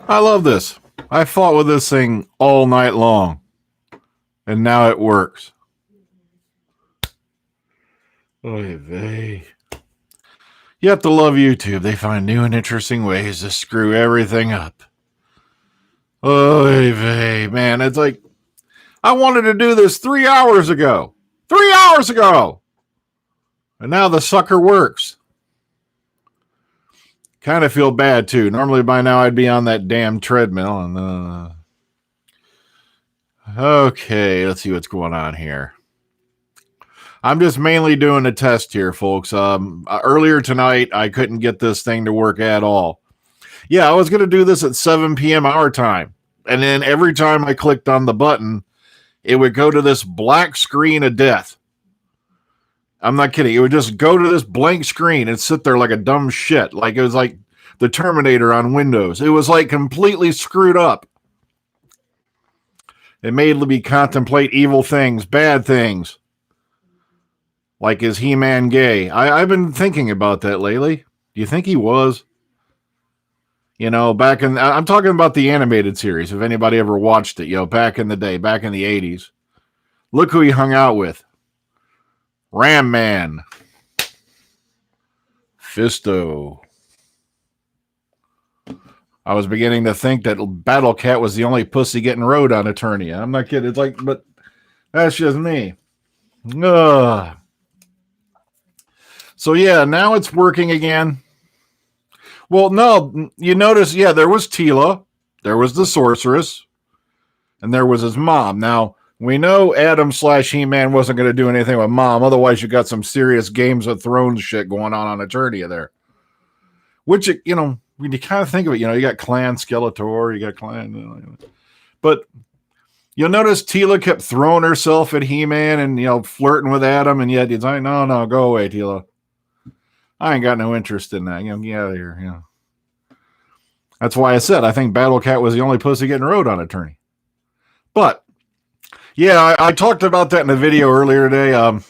I love this. I fought with this thing all night long, and now it works. Oy vey. You have to love YouTube. They find new and interesting ways to screw everything up. Oy vey, man. It's like, I wanted to do this 3 hours ago. 3 hours ago! And now the sucker works. Kind of feel bad, too. Normally by now I'd be on that damn treadmill. And okay, let's see what's going on here. I'm just mainly doing a test here, folks. Earlier tonight, I couldn't get this thing to work at all. Yeah, I was going to do this at 7 p.m. our time. And then every time I clicked on the button, it would go to this black screen of death. I'm not kidding. It would just go to this blank screen and sit there like a dumb shit. Like it was like the Terminator on Windows. It was like completely screwed up. It made me contemplate evil things, bad things. Like, is He-Man gay? I've been thinking about that lately. Do you think he was? You know, back in... I'm talking about the animated series, if anybody ever watched it, you know, back in the day, back in the 80s. Look who he hung out with. Ram Man. Fisto. I was beginning to think that Battle Cat was the only pussy getting rode on Eternia. I'm not kidding. It's like, but that's just me. Ugh. So, yeah, now it's working again. Well, no, you notice, yeah, there was Teela, there was the sorceress, and there was his mom. Now, we know Adam / He-Man wasn't going to do anything with Mom. Otherwise, you got some serious Games of Thrones shit going on Eternia there. Which, you know, when you kind of think of it, you know, you got Clan Skeletor, you got Clan... But you'll notice Teela kept throwing herself at He-Man and, you know, flirting with Adam, and yet he's like, no, go away, Teela. I ain't got no interest in that. You know, get out of here. You know. That's why I said I think Battle Cat was the only pussy getting rode on Eternia. But... yeah, I talked about that in a video earlier today. And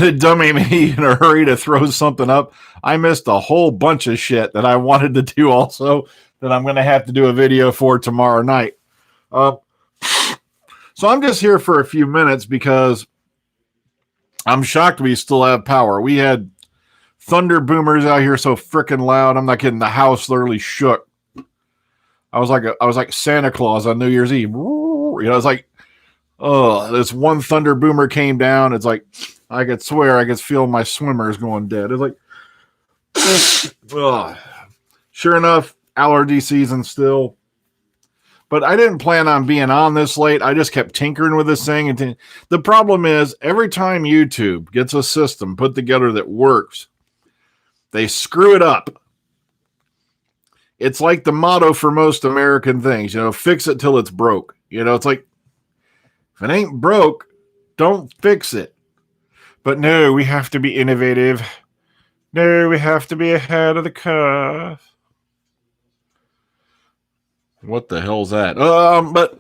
it dummy me in a hurry to throw something up. I missed a whole bunch of shit that I wanted to do also that I'm going to have to do a video for tomorrow night. So I'm just here for a few minutes because I'm shocked we still have power. We had thunder boomers out here so freaking loud. I'm not kidding. The house literally shook. I was like Santa Claus on New Year's Eve. You know, it's like, oh, this one thunder boomer came down. It's like, I could swear I could feel my swimmers going dead. It's like, ugh. Sure enough, allergy season still. But I didn't plan on being on this late. I just kept tinkering with this thing. And the problem is, every time YouTube gets a system put together that works, they screw it up. It's like the motto for most American things, you know, fix it till it's broke. You know, it's like, if it ain't broke, don't fix it. But no, we have to be innovative. No, we have to be ahead of the curve. What the hell's that? But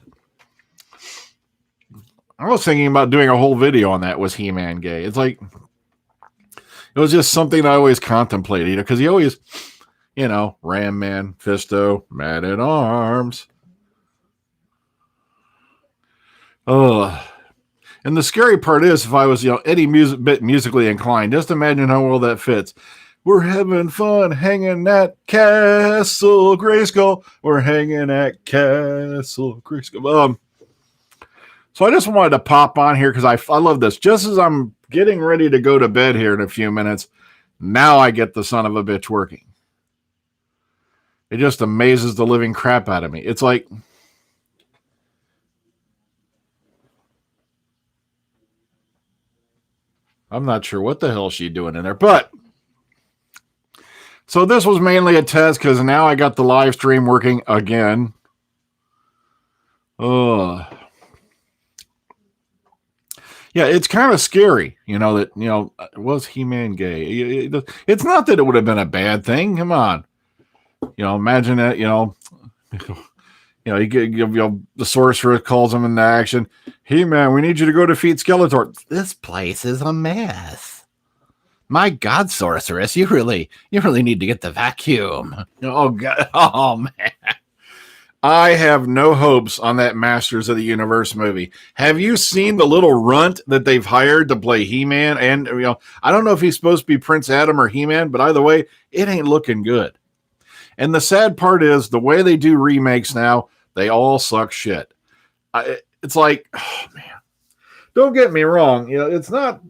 I was thinking about doing a whole video on that. Was He-Man gay? It's like, it was just something I always contemplated, you know, because he always, you know, Ram Man, Fisto, Man at Arms. And the scary part is, if I was, you know, any bit musically inclined, just imagine how well that fits. We're having fun hanging at Castle Grayskull. We're hanging at Castle Grayskull. So I just wanted to pop on here because I love this. Just as I'm getting ready to go to bed here in a few minutes, now I get the son of a bitch working. It just amazes the living crap out of me. It's like... I'm not sure what the hell she's doing in there, but... So this was mainly a test because now I got the live stream working again. Yeah, it's kind of scary, you know, that, you know, was He-Man gay? It's not that it would have been a bad thing. Come on. You know, imagine that, you know, the sorcerer calls him into action. He-Man, we need you to go defeat Skeletor. This place is a mess. My God, sorceress, you really need to get the vacuum. Oh God, oh man. I have no hopes on that Masters of the Universe movie. Have you seen the little runt that they've hired to play He-Man? And I don't know if he's supposed to be Prince Adam or He-Man, but either way, it ain't looking good. And the sad part is the way they do remakes now, they all suck shit. It's like, oh man. Don't get me wrong. It's not.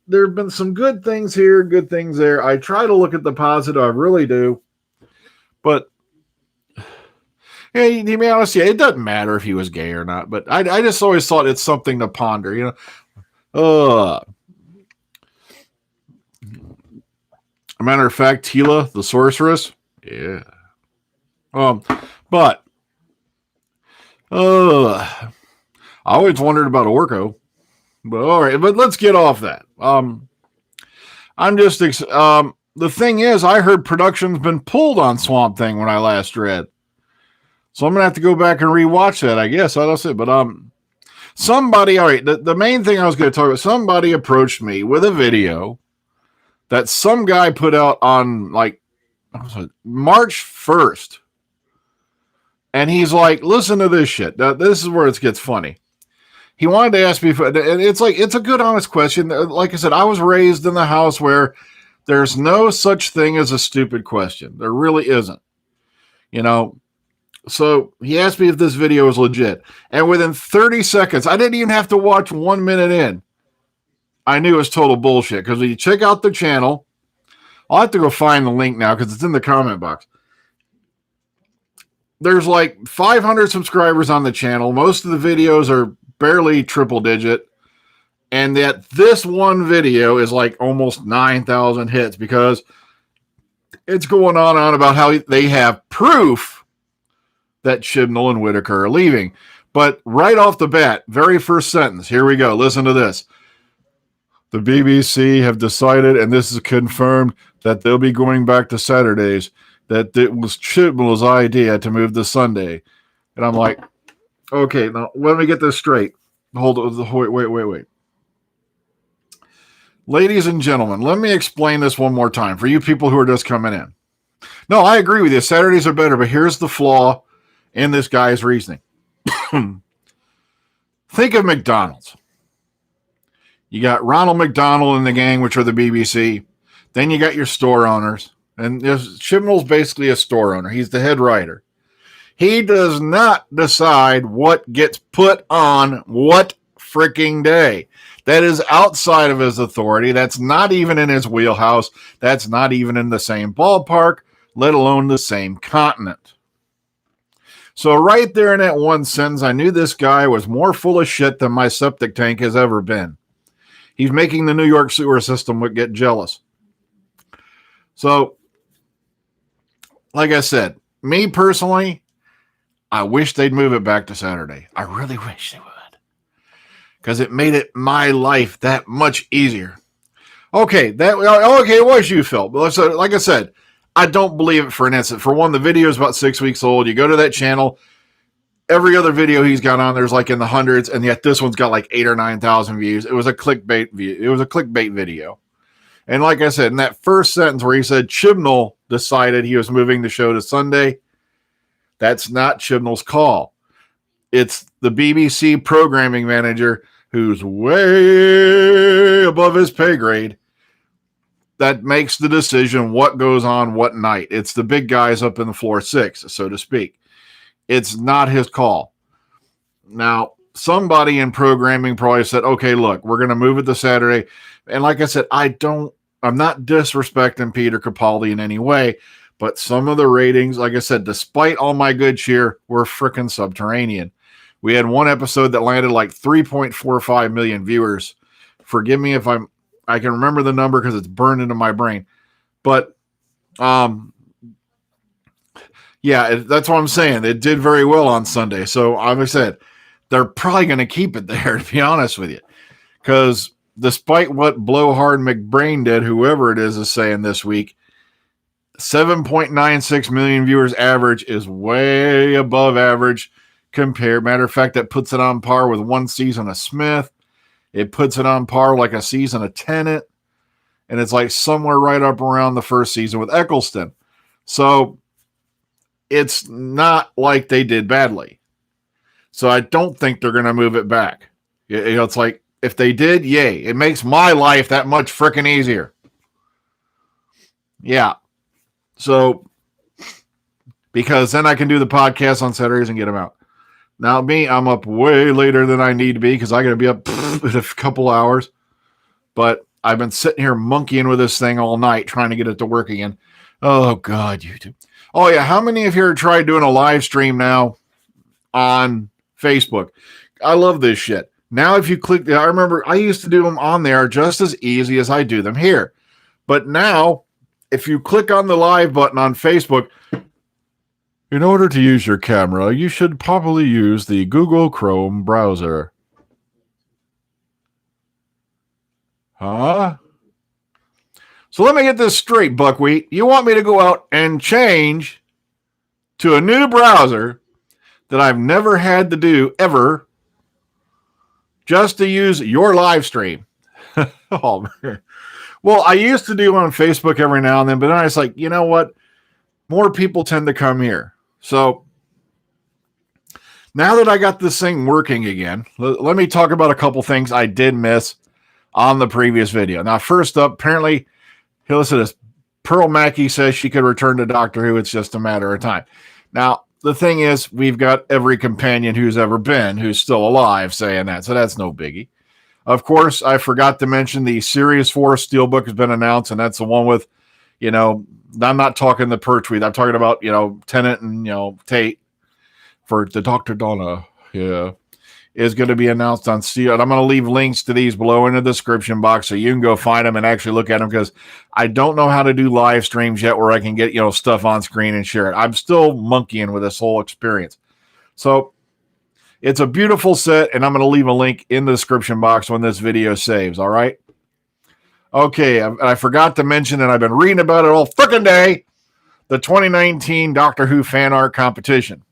There have been some good things here, good things there. I try to look at the positive. I really do. But yeah, to be honest, yeah, it doesn't matter if he was gay or not. But I just always thought it's something to ponder. A matter of fact, Tila, the sorceress. Yeah. But I always wondered about Orko. But all right, but let's get off that. I'm just the thing is, I heard production's been pulled on Swamp Thing when I last read, so I'm gonna have to go back and rewatch that. I guess that's it. But somebody, all right. The main thing I was going to talk about. Somebody approached me with a video that some guy put out on like March 1st, and he's like, "Listen to this shit. Now, this is where it gets funny." He wanted to ask me, and it's a good, honest question. Like I said, I was raised in the house where there's no such thing as a stupid question. There really isn't. So he asked me if this video was legit. And within 30 seconds, I didn't even have to watch 1 minute in. I knew it was total bullshit. Because when you check out the channel, I'll have to go find the link now because it's in the comment box. There's like 500 subscribers on the channel. Most of the videos are barely triple digit, and yet this one video is like almost 9,000 hits because it's going on about how they have proof that Chibnall and Whittaker are leaving. But right off the bat, very first sentence, here we go. Listen to this. The BBC have decided, and this is confirmed, that they'll be going back to Saturdays, that it was Chibnall's idea to move to Sunday. And I'm like, okay, now let me get this straight. Hold on. Wait. Ladies and gentlemen, let me explain this one more time for you people who are just coming in. No, I agree with you. Saturdays are better, but here's the flaw in this guy's reasoning. Think of McDonald's. You got Ronald McDonald and the gang, which are the BBC. Then you got your store owners. And Chibnall's basically a store owner. He's the head writer. He does not decide what gets put on what freaking day. That is outside of his authority. That's not even in his wheelhouse. That's not even in the same ballpark, let alone the same continent. So right there in that one sentence, I knew this guy was more full of shit than my septic tank has ever been. He's making the New York sewer system get jealous. So, like I said, me personally, I wish they'd move it back to Saturday. I really wish they would. Because it made it my life that much easier. Okay, it was you, Phil. But like I said, I don't believe it for an instant. For one, the video is about 6 weeks old. You go to that channel, every other video he's got on there's like in the hundreds, and yet this one's got like 8,000 or 9,000 views. It was a clickbait video. And like I said, in that first sentence where he said Chibnall decided he was moving the show to Sunday, that's not Chibnall's call. It's the BBC programming manager who's way above his pay grade that makes the decision what goes on what night. It's the big guys up in the floor six, so to speak. It's not his call. Now, somebody in programming probably said, okay, look, we're going to move it to Saturday. And like I said, I'm not disrespecting Peter Capaldi in any way, but some of the ratings, like I said, despite all my good cheer, were freaking subterranean. We had one episode that landed like 3.45 million viewers. Forgive me if I can remember the number because it's burned into my brain. But, yeah, that's what I'm saying. It did very well on Sunday. So, like I said, they're probably going to keep it there, to be honest with you. Because despite what Blowhard McBrain did, whoever it is saying this week, 7.96 million viewers average is way above average compared. Matter of fact, that puts it on par with one season of Smith. It puts it on par like a season of Tenet. And it's like somewhere right up around the first season with Eccleston. So it's not like they did badly. So I don't think they're going to move it back. It's like, if they did, yay. It makes my life that much freaking easier. Yeah. So, because then I can do the podcast on Saturdays and get them out. Now, me, I'm up way later than I need to be because I got to be up in a couple hours. But I've been sitting here monkeying with this thing all night trying to get it to work again. Oh, God, YouTube. Oh, yeah. How many of you have tried doing a live stream now on Facebook? I love this shit. Now, if you click, I remember I used to do them on there just as easy as I do them here. But now, if you click on the live button on Facebook, in order to use your camera, you should probably use the Google Chrome browser. Huh? So let me get this straight, Buckwheat. You want me to go out and change to a new browser that I've never had to do ever just to use your live stream? Oh, man. Well, I used to do on Facebook every now and then, but then I was like, you know what? More people tend to come here. So now that I got this thing working again, let me talk about a couple things I did miss on the previous video. Now, first up, apparently, listen to this. Pearl Mackie says she could return to Doctor Who. It's just a matter of time. Now, the thing is, we've got every companion who's ever been who's still alive saying that, so that's no biggie. Of course, I forgot to mention the Series 4 Steelbook has been announced, and that's the one with, I'm not talking the Pertwee. I'm talking about, Tennant and, Tate for the Dr. Donna. Yeah. Is going to be announced on Steel. And I'm going to leave links to these below in the description box so you can go find them and actually look at them, because I don't know how to do live streams yet where I can get, stuff on screen and share it. I'm still monkeying with this whole experience. So it's a beautiful set, and I'm going to leave a link in the description box when this video saves. All right. Okay, I forgot to mention, and I've been reading about it all frickin' day, the 2019 Doctor Who fan art competition.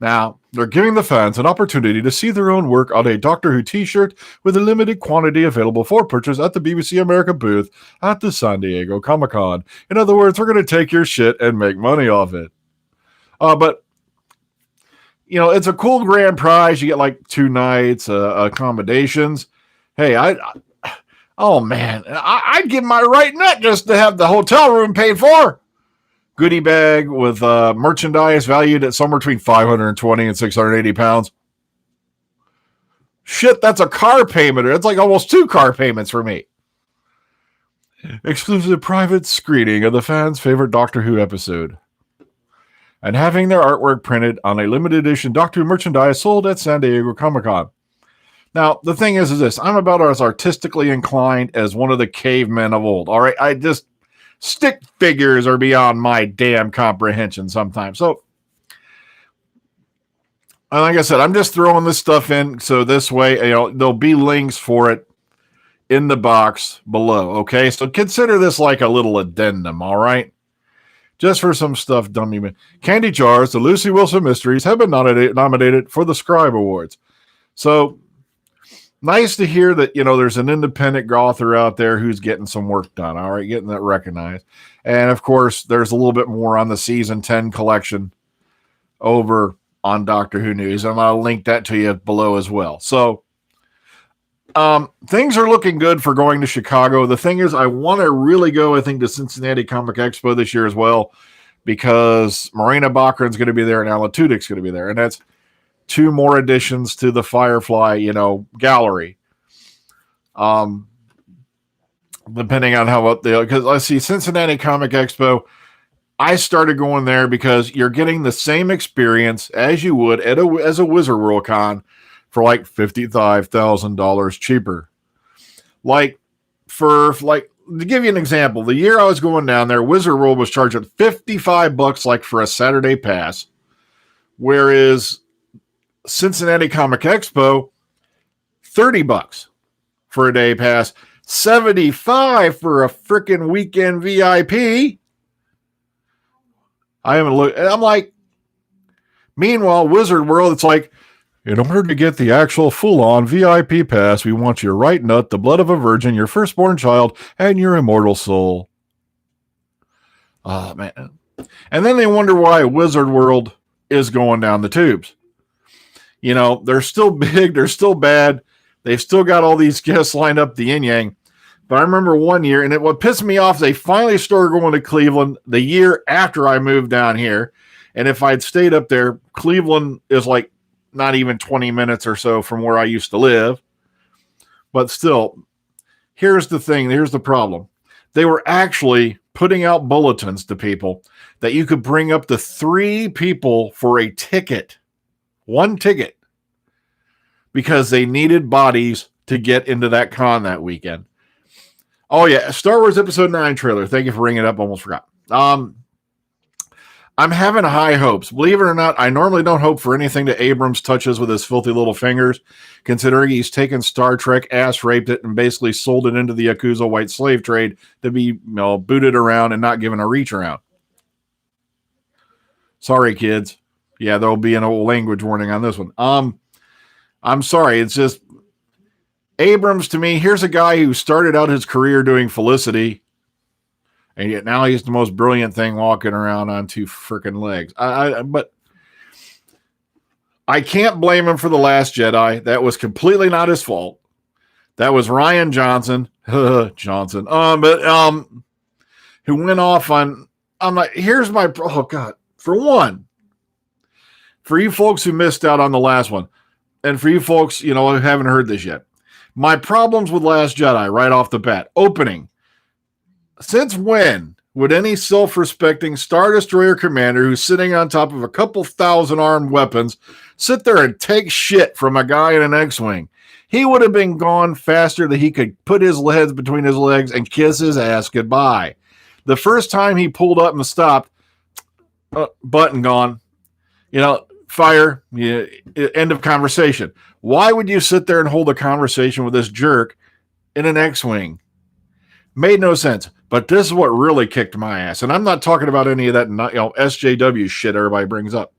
Now, they're giving the fans an opportunity to see their own work on a Doctor Who t-shirt with a limited quantity available for purchase at the BBC America booth at the San Diego Comic-Con. In other words, we're going to take your shit and make money off it. But, it's a cool grand prize. You get like 2 nights, accommodations. Hey, oh man, I'd give my right nut just to have the hotel room paid for. Goodie bag with merchandise valued at somewhere between 520 and 680 pounds. Shit, that's a car payment. It's like almost 2 car payments for me. Exclusive private screening of the fans' favorite Doctor Who episode. And having their artwork printed on a limited edition Doctor Who merchandise sold at San Diego Comic-Con. Now, the thing is this. I'm about as artistically inclined as one of the cavemen of old. All right, stick figures are beyond my damn comprehension sometimes. So, like I said, I'm just throwing this stuff in so this way, there'll be links for it in the box below. Okay, so consider this like a little addendum. All right, just for some stuff, dummy. Candy Jars, the Lucy Wilson Mysteries have been nominated for the Scribe Awards. So nice to hear that, there's an independent author out there who's getting some work done. All right, getting that recognized. And of course, there's a little bit more on the season 10 collection over on Doctor Who News. And I'll link that to you below as well. So things are looking good for going to Chicago. The thing is, I want to really go, I think, to Cincinnati Comic Expo this year as well, because Marina Baccarin's going to be there and Alan Tudyk's going to be there. And that's 2 more additions to the Firefly, gallery. Depending on how up they, because I see Cincinnati Comic Expo, I started going there because you're getting the same experience as you would as a Wizard World Con for like $55,000 cheaper. To give you an example, the year I was going down there, Wizard World was charging $55 like for a Saturday pass, whereas Cincinnati Comic Expo, $30 for a day pass, $75 for a freaking weekend VIP. I haven't looked. I'm like, meanwhile, Wizard World, it's like, In order to get the actual full-on VIP pass, we want your right nut, the blood of a virgin, your firstborn child, and your immortal soul. Oh, man. And then they wonder why Wizard World is going down the tubes. You know, they're still big, they're still bad. They've still got all these guests lined up, the yin yang. But I remember one year, and what pissed me off, they finally started going to Cleveland the year after I moved down here. And if I'd stayed up there, Cleveland is like not even 20 minutes or so from where I used to live. But still, here's the thing, here's the problem. They were actually putting out bulletins to people that you could bring up to 3 people for a ticket. 1 ticket. Because they needed bodies to get into that con that weekend. Oh, yeah. Star Wars Episode 9 trailer. Thank you for bringing it up. Almost forgot. I'm having high hopes. Believe it or not, I normally don't hope for anything that Abrams touches with his filthy little fingers, considering he's taken Star Trek, ass-raped it, and basically sold it into the Yakuza white slave trade to be booted around and not given a reach around. Sorry, kids. Yeah, there'll be an old language warning on this one. I'm sorry. It's just Abrams, to me, here's a guy who started out his career doing Felicity, and yet now he's the most brilliant thing walking around on 2 freaking legs. But I can't blame him for The Last Jedi. That was completely not his fault. That was Rian Johnson. Johnson. Who went off on, I'm like, here's my, oh God. For one, for you folks who missed out on the last one, and for you folks, who haven't heard this yet, my problems with Last Jedi right off the bat. Opening. Since when would any self-respecting Star Destroyer commander who's sitting on top of a couple thousand armed weapons sit there and take shit from a guy in an X-Wing? He would have been gone faster than he could put his heads between his legs and kiss his ass goodbye. The first time he pulled up and stopped, button gone. Fire, end of conversation. Why would you sit there and hold a conversation with this jerk in an X-Wing? Made no sense. But this is what really kicked my ass. And I'm not talking about any of that SJW shit everybody brings up.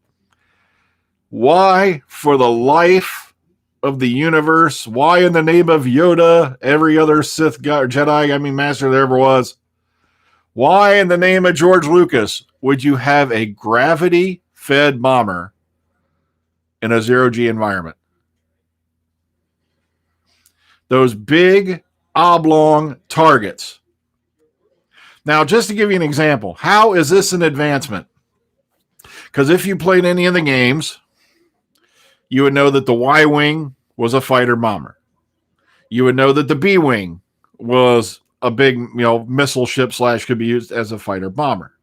Why, for the life of the universe, why in the name of Yoda, every other Sith guy, or Jedi, master there ever was, why in the name of George Lucas would you have a gravity-fed bomber in a zero-G environment? Those big, oblong targets. Now, just to give you an example, how is this an advancement? Because if you played any of the games, you would know that the Y-Wing was a fighter bomber. You would know that the B-Wing was a big, missile ship / could be used as a fighter bomber.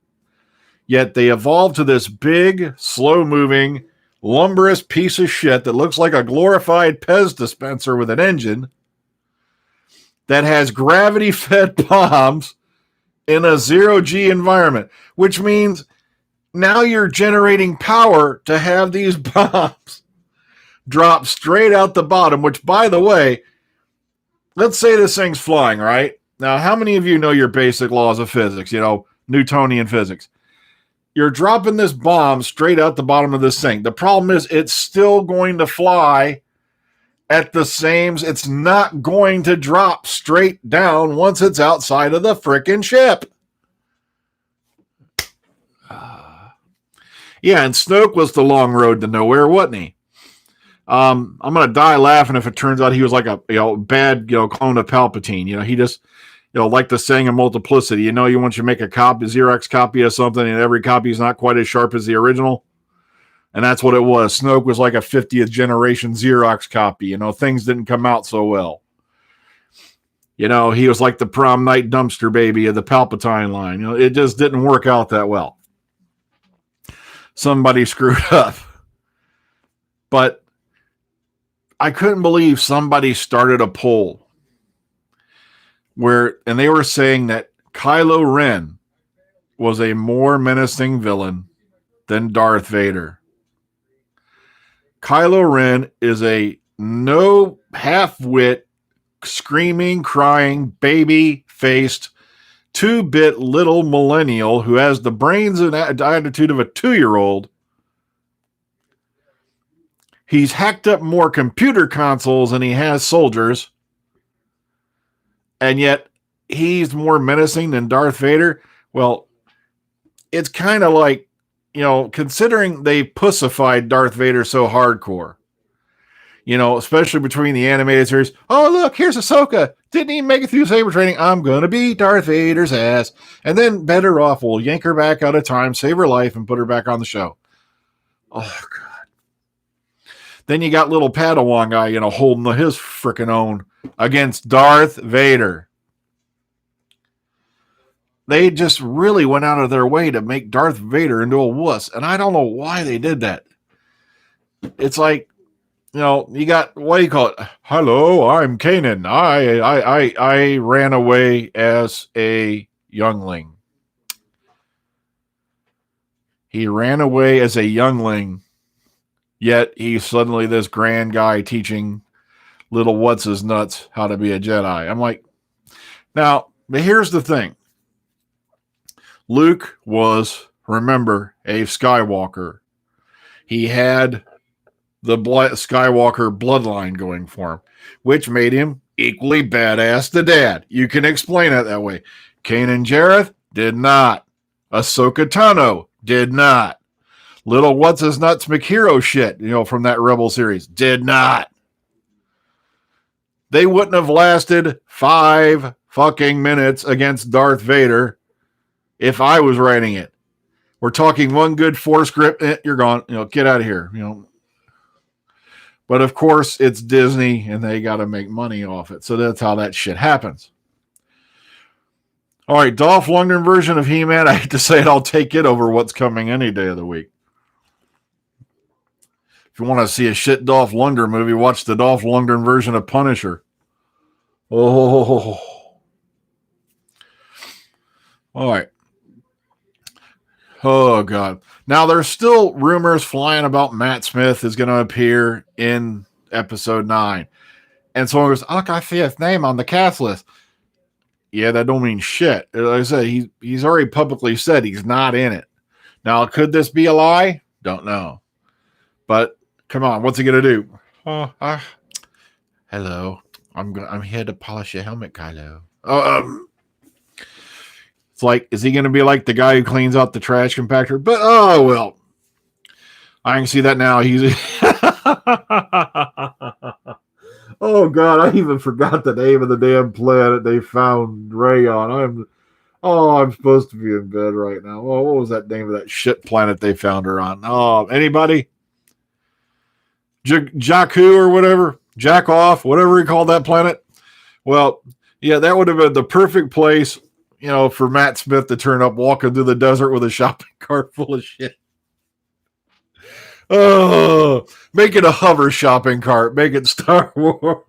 Yet they evolved to this big, slow-moving, lumberous piece of shit that looks like a glorified Pez dispenser with an engine that has gravity-fed bombs in a zero-G environment, which means now you're generating power to have these bombs drop straight out the bottom, which, by the way, let's say this thing's flying, right? Now, how many of you know your basic laws of physics, Newtonian physics? You're dropping this bomb straight out the bottom of this thing. The problem is it's still going to fly at the same, it's not going to drop straight down once it's outside of the frickin' ship. Yeah, and Snoke was the long road to nowhere, wasn't he? I'm going to die laughing if it turns out he was like a bad clone of Palpatine. He just like the saying of multiplicity. You once you make a Xerox copy of something and every copy is not quite as sharp as the original. And that's what it was. Snoke was like a 50th generation Xerox copy. Things didn't come out so well. He was like the prom night dumpster baby of the Palpatine line. It just didn't work out that well. Somebody screwed up. But I couldn't believe somebody started a poll and they were saying that Kylo Ren was a more menacing villain than Darth Vader. Kylo Ren is a no half-wit, screaming, crying, baby-faced, 2-bit little millennial who has the brains and attitude of a 2-year-old. He's hacked up more computer consoles than he has soldiers. And yet he's more menacing than Darth Vader. Well, it's kind of like, considering they pussified Darth Vader so hardcore, especially between the animated series. Oh, look, here's Ahsoka. Didn't even make it through saber training. I'm going to beat Darth Vader's ass. And then better off, we'll yank her back out of time, save her life, and put her back on the show. Oh, God. Then you got little Padawan guy, holding his freaking own against Darth Vader. They just really went out of their way to make Darth Vader into a wuss. And I don't know why they did that. It's like, you got, what do you call it? Hello, I'm Kanan. I ran away as a youngling. He ran away as a youngling, yet he's suddenly this grand guy teaching little what's-his-nuts how to be a Jedi. I'm like, now, but here's the thing. Luke was, remember, a Skywalker. He had the Skywalker bloodline going for him, which made him equally badass to Dad. You can explain it that way. Kanan Jareth did not. Ahsoka Tano did not. Little what's-his-nuts McHero shit, from that Rebel series, did not. They wouldn't have lasted 5 fucking minutes against Darth Vader if I was writing it. We're talking one good Force grip, you're gone. Get out of here. But of course, it's Disney, and they got to make money off it. So that's how that shit happens. All right, Dolph Lundgren version of He-Man. I hate to say it, I'll take it over what's coming any day of the week. If you want to see a shit Dolph Lundgren movie, watch the Dolph Lundgren version of Punisher. Oh. All right. Oh, God. Now, there's still rumors flying about Matt Smith is going to appear in episode 9. And someone goes, look, I see his name on the cast list. Yeah, that don't mean shit. Like I said, he's already publicly said he's not in it. Now, could this be a lie? Don't know. But, come on, what's he going to do? Hello. I'm here to polish your helmet, Kylo. It's like, is he going to be like the guy who cleans out the trash compactor? But, oh, well. I can see that now. He's... Oh, God, I even forgot the name of the damn planet they found Ray on. I'm supposed to be in bed right now. Oh, what was that name of that shit planet they found her on? Oh, anybody? Jakku or whatever? Jack off, whatever he called that planet. Well, yeah, that would have been the perfect place, for Matt Smith to turn up walking through the desert with a shopping cart full of shit. Oh, make it a hover shopping cart. Make it Star Wars.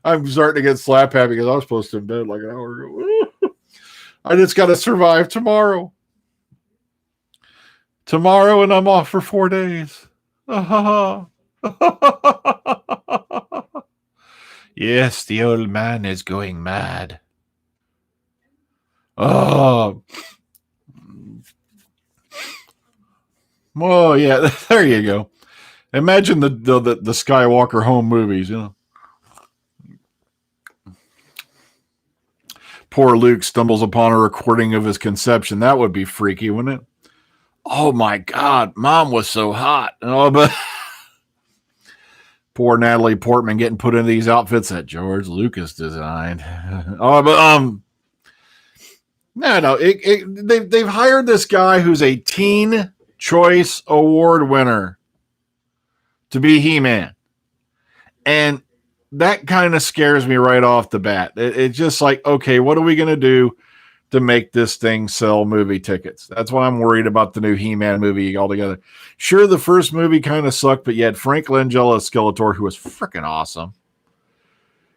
I'm starting to get slap happy because I was supposed to be in bed like an hour ago. I just got to survive tomorrow. Tomorrow, and I'm off for 4 days. Yes, the old man is going mad. Oh. Oh, yeah, there you go. Imagine the Skywalker home movies, Poor Luke stumbles upon a recording of his conception. That would be freaky, wouldn't it? Oh, my God. Mom was so hot. Oh, but poor Natalie Portman getting put into these outfits that George Lucas designed. Oh, but, no. They've hired this guy who's a teen Choice Award winner to be He-Man. And that kind of scares me right off the bat. It's just like, okay, what are we going to do to make this thing sell movie tickets? That's why I'm worried about the new He-Man movie altogether. Sure, the first movie kind of sucked, but you had Frank Langella as Skeletor, who was freaking awesome.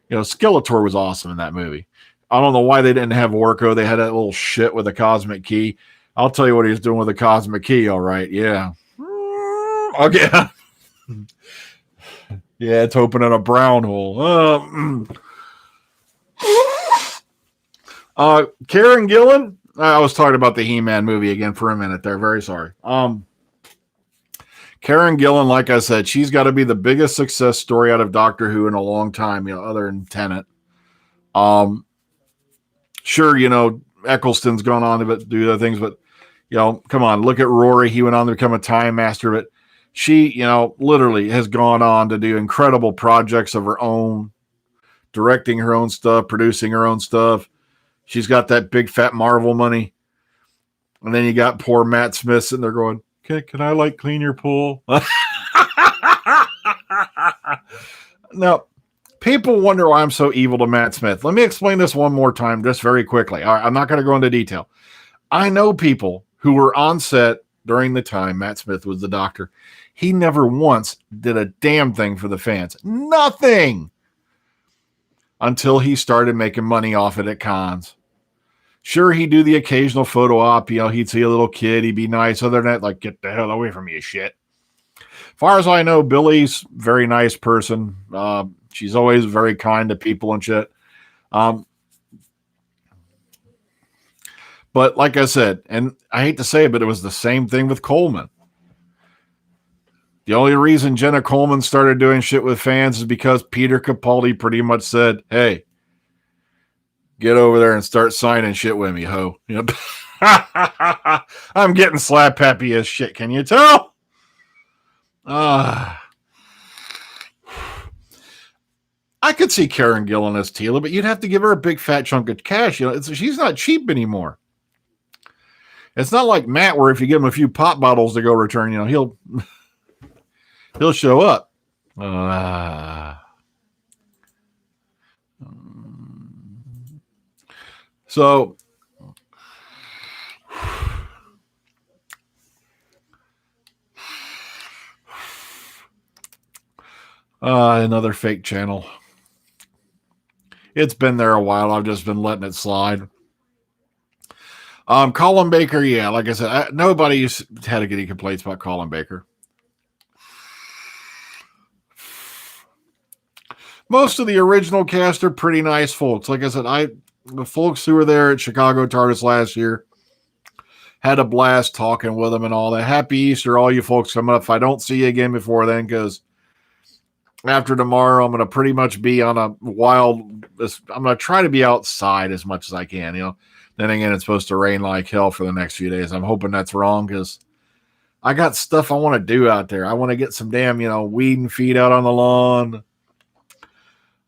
Skeletor was awesome in that movie. I don't know why they didn't have Orko. They had that little shit with a cosmic key. I'll tell you what he's doing with a cosmic key, all right. Yeah. Okay. Yeah, it's opening a brown hole. Karen Gillan. I was talking about the He-Man movie again for a minute there. Very sorry. Karen Gillan, like I said, she's got to be the biggest success story out of Doctor Who in a long time, other than Tennant. Sure, Eccleston's gone on to do other things, but, come on, look at Rory. He went on to become a Time Master, but she, literally has gone on to do incredible projects of her own, directing her own stuff, producing her own stuff. She's got that big fat Marvel money. And then you got poor Matt Smith sitting there going, can I clean your pool? Now, people wonder why I'm so evil to Matt Smith. Let me explain this one more time, just very quickly. All right, I'm not going to go into detail. I know people who were on set during the time Matt Smith was the Doctor. He never once did a damn thing for the fans. Nothing. Until he started making money off it at cons. Sure, he'd do the occasional photo op. He'd see a little kid. He'd be nice. Other than that, get the hell away from me, you shit. As far as I know, Billy's a very nice person. She's always very kind to people and shit. But like I said, and I hate to say it, but it was the same thing with Coleman. The only reason Jenna Coleman started doing shit with fans is because Peter Capaldi pretty much said, hey, get over there and start signing shit with me, ho. I'm getting slap happy as shit. Can you tell? I could see Karen Gillan as Teela, but you'd have to give her a big fat chunk of cash. She's not cheap anymore. It's not like Matt, where if you give him a few pop bottles to go return, he'll show up. So another fake channel. It's been there a while. I've just been letting it slide. Colin Baker, yeah, like I said, nobody had any complaints about Colin Baker. Most of the original cast are pretty nice folks. Like I said, the folks who were there at Chicago TARDIS last year had a blast talking with them and all that. Happy Easter, all you folks coming up. If I don't see you again before then, because after tomorrow, I'm going to pretty much be on a wild. I'm going to try to be outside as much as I can. Then again, it's supposed to rain like hell for the next few days. I'm hoping that's wrong because I got stuff I want to do out there. I want to get some damn, weed and feed out on the lawn.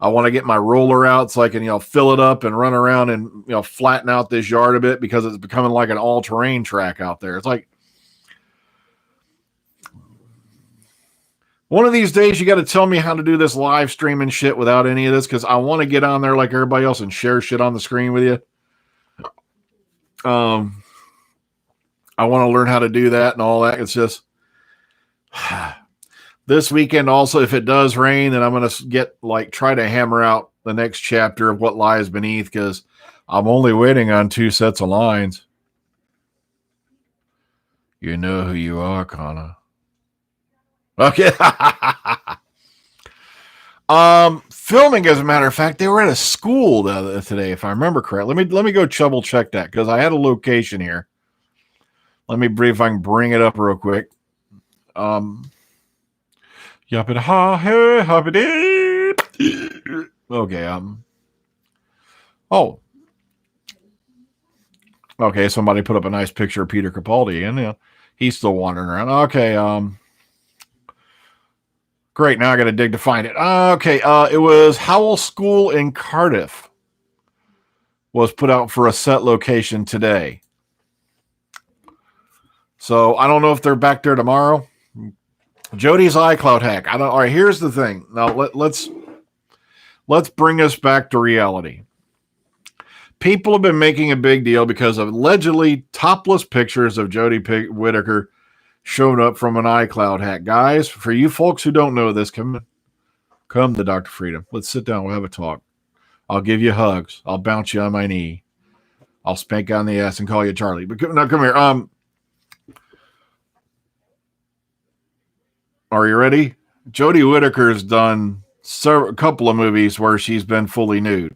I want to get my roller out so I can, fill it up and run around and, flatten out this yard a bit because it's becoming like an all-terrain track out there. It's like one of these days you got to tell me how to do this live streaming shit without any of this because I want to get on there like everybody else and share shit on the screen with you. I want to learn how to do that and all that. It's just this weekend also, if it does rain, then I'm going to try to hammer out the next chapter of What Lies Beneath because I'm only waiting on 2 sets of lines. You know who you are, Connor. Okay. Filming, as a matter of fact, they were at a school today, if I remember correctly. Let me go double check that because I had a location here. Let me brief if I can bring it up real quick. Okay. Okay, somebody put up a nice picture of Peter Capaldi, and he's still wandering around. Okay, great, now I got to dig to find it. Okay, it was Howell School in Cardiff. Was put out for a set location today. So I don't know if they're back there tomorrow. Jodie's iCloud hack. All right, here's the thing. Now let's bring us back to reality. People have been making a big deal because of allegedly topless pictures of Jodie Whittaker showed up from an iCloud hack. Guys, for you folks who don't know this, come to Dr. Freedom. Let's sit down. We'll have a talk. I'll give you hugs. I'll bounce you on my knee. I'll spank you on the ass and call you Charlie. But come here. Are you ready? Jodie Whittaker's done a couple of movies where she's been fully nude.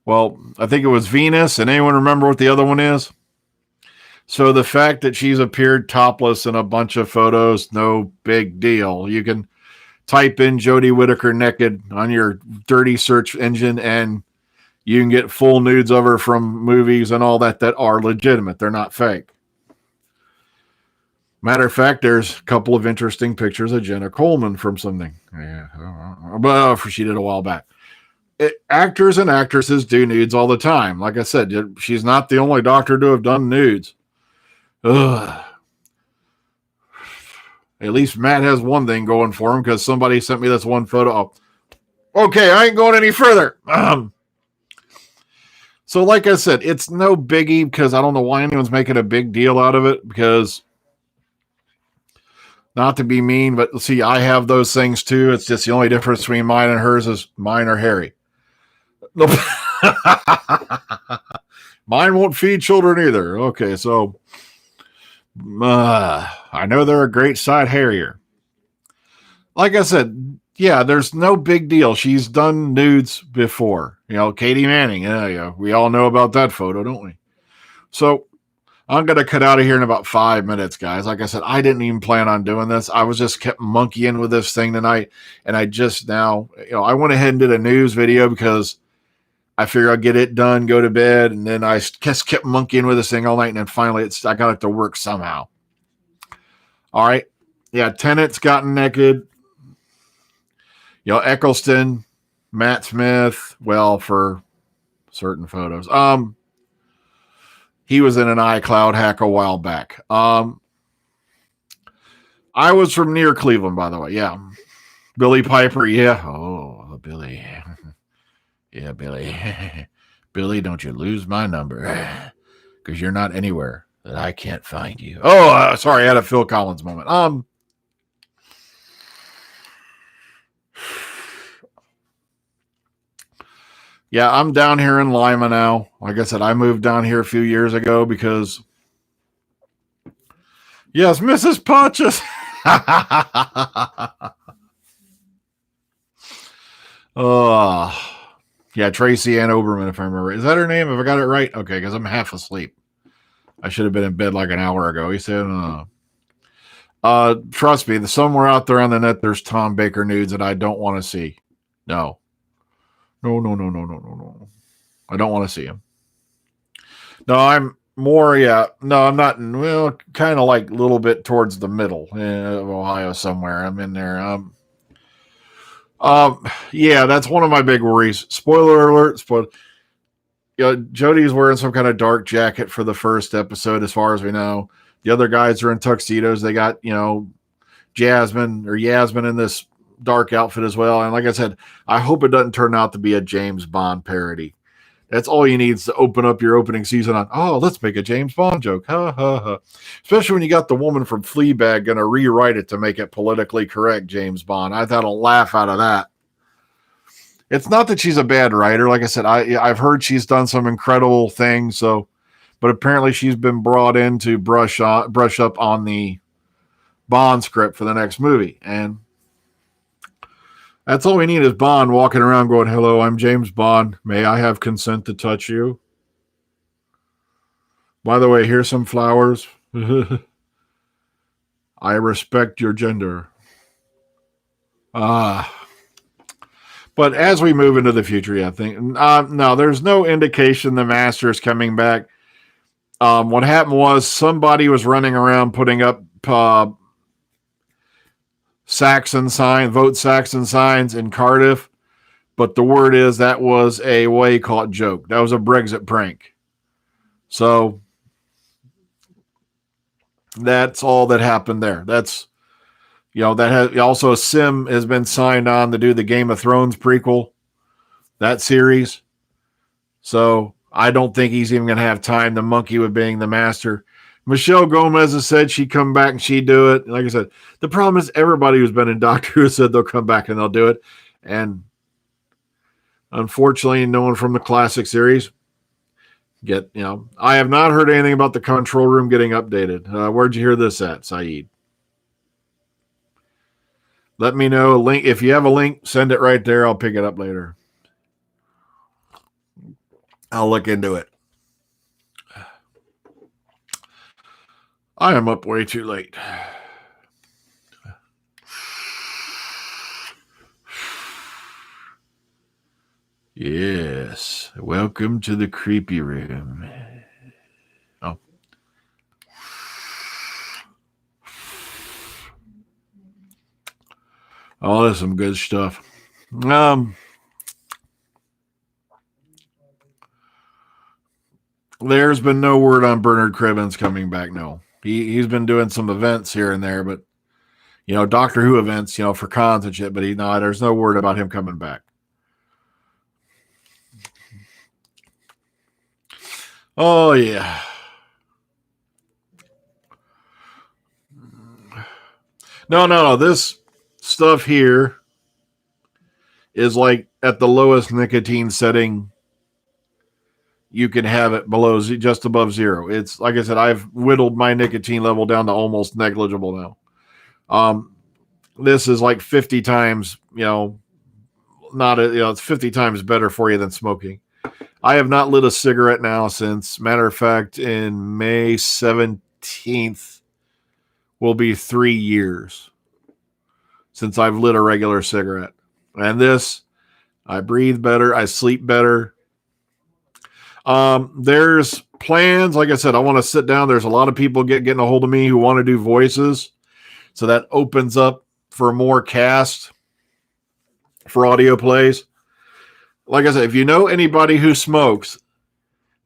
Well, I think it was Venus, and anyone remember what the other one is? So the fact that she's appeared topless in a bunch of photos, no big deal. You can type in Jodie Whittaker naked on your dirty search engine and you can get full nudes of her from movies and all that are legitimate. They're not fake. Matter of fact, there's a couple of interesting pictures of Jenna Coleman from something. Yeah, but she did a while back. Actors and actresses do nudes all the time. Like I said, she's not the only doctor to have done nudes. Ugh. At least Matt has one thing going for him because somebody sent me this one photo. Oh, okay, I ain't going any further. So like I said, it's no biggie because I don't know why anyone's making a big deal out of it because not to be mean, but see, I have those things too. It's just the only difference between mine and hers is mine are hairy. Nope. Mine won't feed children either. Okay, so I know they're a great sight hairier. Like I said, yeah, there's no big deal. She's done nudes before. You know, Katie Manning. Yeah, we all know about that photo, don't we? So I'm going to cut out of here in about 5 minutes, guys. Like I said, I didn't even plan on doing this. I was just kept monkeying with this thing tonight. And I just now, I went ahead and did a news video because I figured I'd get it done, go to bed. And then I just kept monkeying with this thing all night. And then finally, I got it to work somehow. All right. Yeah, Tennant's gotten naked. Eccleston, Matt Smith, well, for certain photos. He was in an iCloud hack a while back. I was from near Cleveland, by the way. Yeah. Billy Piper. Yeah. Oh, Billy. Yeah, Billy. Billy, don't you lose my number because you're not anywhere that I can't find you. Oh, sorry. I had a Phil Collins moment. Yeah, I'm down here in Lima now. Like I said, I moved down here a few years ago because, yes, Mrs. Pontius. Yeah, Tracy Ann Oberman, if I remember. Is that her name? Have I got it right? Okay, because I'm half asleep. I should have been in bed like an hour ago. He said, trust me, somewhere out there on the net, there's Tom Baker nudes that I don't want to see. No. No. I don't want to see him. No, I'm more, yeah. No, I'm not. Well, kind of like a little bit towards the middle of Ohio somewhere. I'm in there. Yeah, that's one of my big worries. Spoiler alert. Jodie's wearing some kind of dark jacket for the first episode, as far as we know. The other guys are in tuxedos. They got, Yasmin in this dark outfit as well. And like I said, I hope it doesn't turn out to be a James Bond parody. That's all you need is to open up your opening season on, oh, let's make a James Bond joke. Ha, ha, ha. Especially when you got the woman from Fleabag going to rewrite it to make it politically correct James Bond. I thought a laugh out of that. It's not that she's a bad writer. Like I said, I've heard she's done some incredible things. But apparently she's been brought in to brush up on the Bond script for the next movie. And that's all we need is Bond walking around going, hello, I'm James Bond. May I have consent to touch you? By the way, here's some flowers. I respect your gender. But as we move into the future, I think, no, there's no indication the Master is coming back. What happened was somebody was running around putting up Saxon sign, vote Saxon signs in Cardiff, but the word is that was a way caught joke. That was a Brexit prank. So that's all that happened there. That's, that has also Sim has been signed on to do the Game of Thrones prequel, that series. So I don't think he's even going to have time to monkey with being the Master. Michelle Gomez has said she'd come back and she'd do it. Like I said, the problem is everybody who's been in Doctor Who said they'll come back and they'll do it. And unfortunately, no one from the classic series I have not heard anything about the control room getting updated. Where'd you hear this at, Saeed? Let me know. Link. If you have a link, send it right there. I'll pick it up later. I'll look into it. I am up way too late. Yes. Welcome to the creepy room. Oh. Oh, that's some good stuff. There's been no word on Bernard Cribbins coming back. No, he's been doing some events here and there, but Doctor Who events, for cons and shit. But there's no word about him coming back. Oh yeah. No. This stuff here is like at the lowest nicotine setting you can have it below, just above zero. It's like I said, I've whittled my nicotine level down to almost negligible now. This is like 50 times, it's 50 times better for you than smoking. I have not lit a cigarette now since, matter of fact, in May 17th will be 3 years since I've lit a regular cigarette. And this, I breathe better, I sleep better. There's plans. Like I said, I want to sit down. There's a lot of people getting a hold of me who want to do voices. So that opens up for more cast for audio plays. Like I said, if you know anybody who smokes,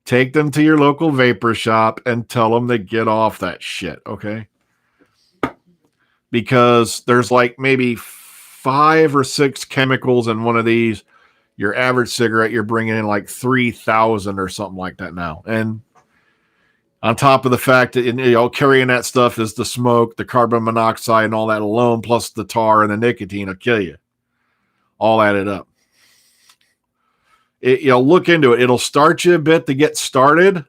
take them to your local vapor shop and tell them to get off that shit, okay? Because there's like maybe 5 or 6 chemicals in one of these. Your average cigarette, you're bringing in like 3,000 or something like that now. And on top of the fact that, carrying that stuff is the smoke, the carbon monoxide and all that alone, plus the tar and the nicotine will kill you. All added up. Look into it. It'll start you a bit to get started.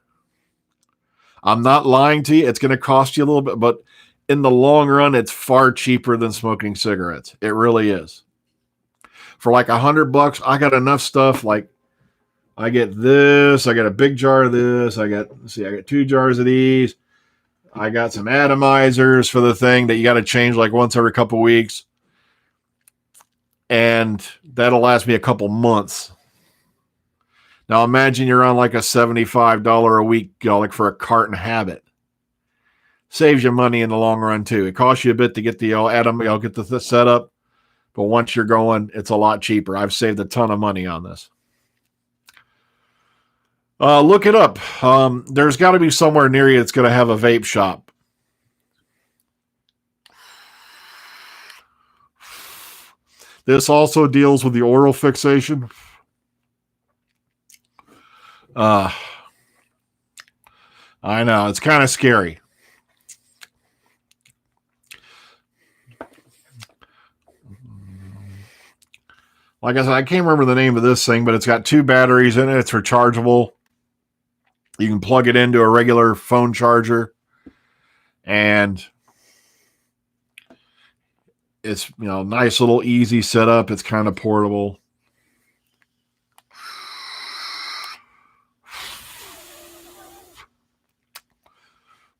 I'm not lying to you. It's going to cost you a little bit, but in the long run, it's far cheaper than smoking cigarettes. It really is. For like $100, I got enough stuff. Like I get this, I got a big jar of this. I got 2 jars of these. I got some atomizers for the thing that you got to change like once every couple of weeks. And that'll last me a couple months. Now imagine you're on like a $75 a week, like for a carton habit. Saves you money in the long run too. It costs you a bit to get the get the setup. But once you're going, it's a lot cheaper. I've saved a ton of money on this. Look it up. There's got to be somewhere near you that's going to have a vape shop. This also deals with the oral fixation. I know. It's kind of scary. Like I said, I can't remember the name of this thing, but it's got 2 batteries in it. It's rechargeable. You can plug it into a regular phone charger. And it's, nice little easy setup. It's kind of portable.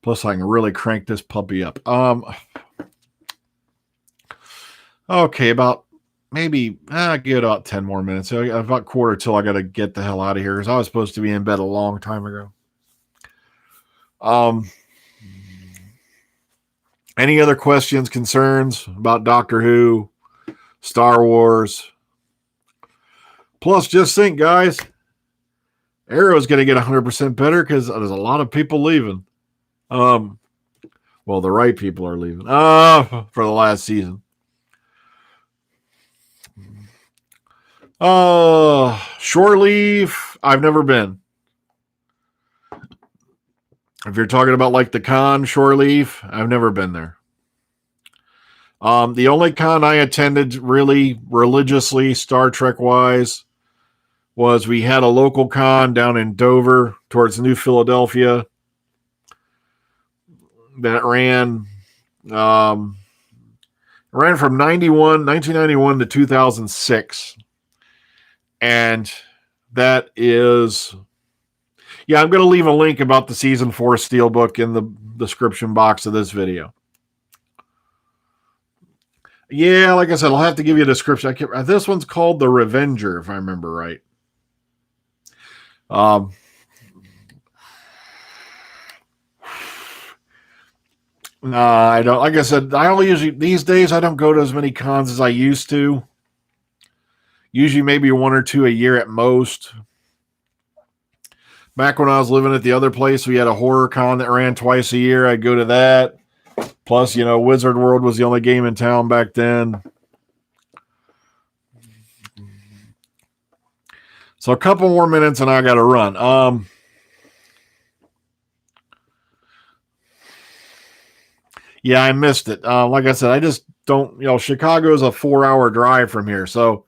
Plus, I can really crank this puppy up. Okay, about maybe I get about 10 more minutes. So about quarter till I got to get the hell out of here because I was supposed to be in bed a long time ago. Any other questions, concerns about Doctor Who, Star Wars? Plus, just think, guys, Arrow's going to get 100% better because there's a lot of people leaving. Well, the right people are leaving for the last season. Shore leave, I've never been. If you're talking about like the con shore leave, I've never been there. The only con I attended really religiously, Star Trek wise, was we had a local con down in Dover towards New Philadelphia that ran from 1991 to 2006. And that is, Yeah, I'm going to leave a link about the season 4 Steelbook in the description box of this video. Yeah, like I said, I'll have to give you a description. This one's called The Revenger, if I remember right. I don't. Like I said, I only usually these days I don't go to as many cons as I used to. Usually, maybe 1 or 2 a year at most. Back when I was living at the other place, we had a horror con that ran twice a year. I'd go to that. Plus, Wizard World was the only game in town back then. So a couple more minutes and I got to run. Yeah, I missed it. Like I said, I just don't, Chicago's a 4-hour drive from here. So,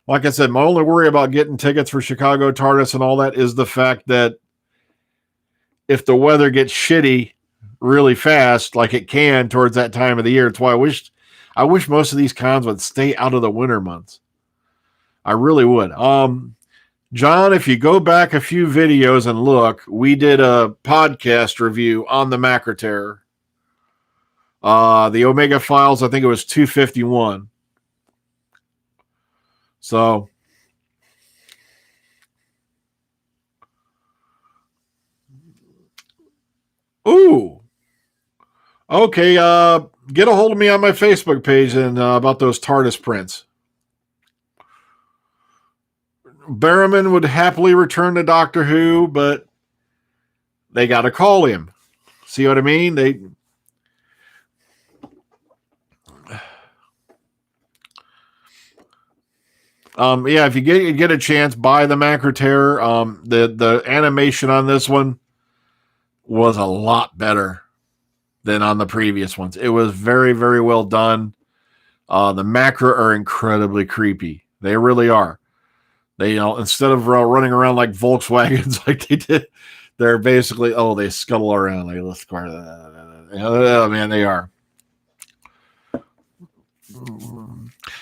like I said, my only worry about getting tickets for Chicago TARDIS and all that is the fact that if the weather gets shitty really fast, like it can towards that time of the year, it's why I wish most of these cons would stay out of the winter months. I really would. John, if you go back a few videos and look, we did a podcast review on the Macra Terror. The Omega Files, I think it was 251. So, ooh, okay. Get a hold of me on my Facebook page and about those TARDIS prints. Barrowman would happily return to Doctor Who, but they got to call him. See what I mean? Yeah, if you get a chance, buy the Macra Terror. The animation on this one was a lot better than on the previous ones. It was very, very well done. The Macra are incredibly creepy. They really are. They, instead of running around like Volkswagens like they did, they're basically, they scuttle around. Oh man, they are.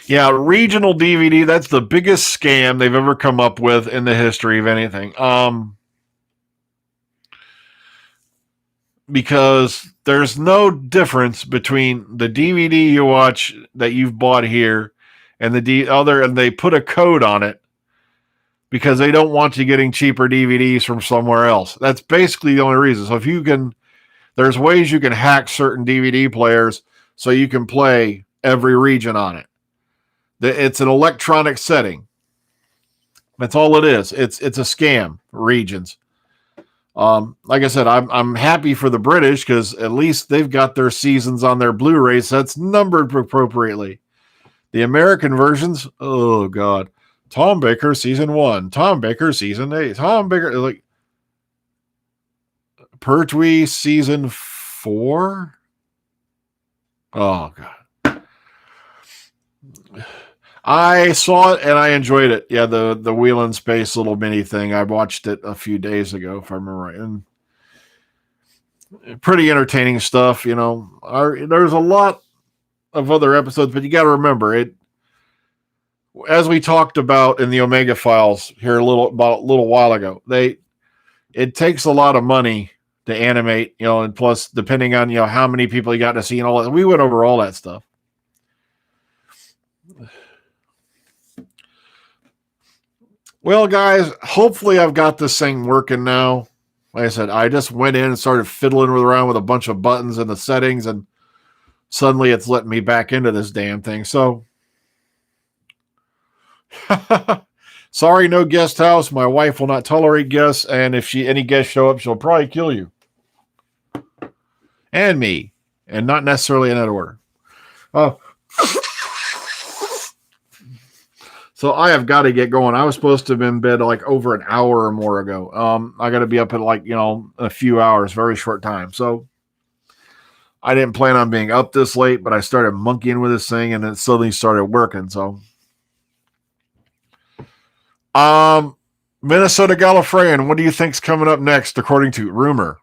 Yeah, regional DVD, that's the biggest scam they've ever come up with in the history of anything. Because there's no difference between the DVD you watch that you've bought here and and they put a code on it because they don't want you getting cheaper DVDs from somewhere else. That's basically the only reason. So there's ways you can hack certain DVD players so you can play every region on it. It's an electronic setting. That's all it is. It's a scam, regions. Like I said, I'm happy for the British because at least they've got their seasons on their Blu-ray sets numbered appropriately. The American versions, oh God. Tom Baker season 1, Tom Baker season 8, Tom Baker, like Pertwee season 4. Oh God. I saw it and I enjoyed it. Yeah, the Wheel in Space little mini thing. I watched it a few days ago, if I remember right. And pretty entertaining stuff, There's a lot of other episodes, but you got to remember it. As we talked about in the Omega Files here a little while ago, it takes a lot of money to animate, and plus depending on how many people you got to see and all that. We went over all that stuff. Well, guys, hopefully I've got this thing working now. Like I said, I just went in and started fiddling around with a bunch of buttons in the settings, and suddenly it's letting me back into this damn thing. So, sorry, no guest house. My wife will not tolerate guests, and if any guests show up, she'll probably kill you. And me. And not necessarily in that order. So I have got to get going. I was supposed to have been in bed like over an hour or more ago. I got to be up in a few hours, very short time. So I didn't plan on being up this late, but I started monkeying with this thing and it suddenly started working. So, Minnesota Gallifreyan, what do you think's coming up next, according to rumor?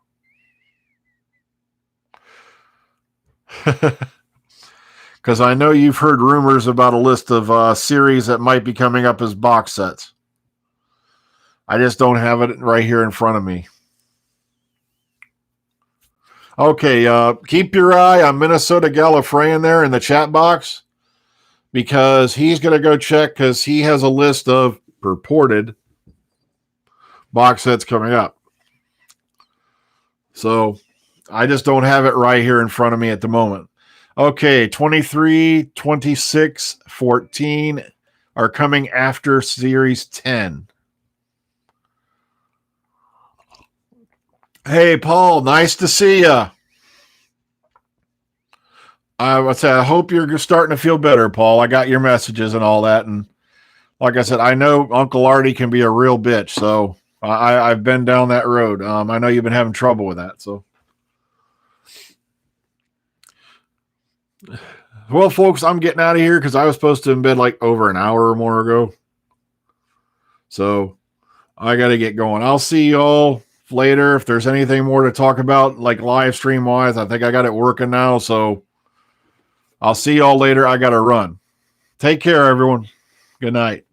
Because I know you've heard rumors about a list of series that might be coming up as box sets. I just don't have it right here in front of me. Okay, keep your eye on Minnesota Gallifrey in there in the chat box, because he's going to go check, because he has a list of purported box sets coming up. So I just don't have it right here in front of me at the moment. Okay, 23, 26, 14 are coming after Series 10. Hey, Paul, nice to see you. I hope you're starting to feel better, Paul. I got your messages and all that. And like I said, I know Uncle Artie can be a real bitch. So I've been down that road. I know you've been having trouble with that. So, well, folks, I'm getting out of here because I was supposed to embed like over an hour or more ago. So I got to get going. I'll see y'all later. If there's anything more to talk about, like live stream wise, I think I got it working now. So I'll see y'all later. I got to run. Take care, everyone. Good night.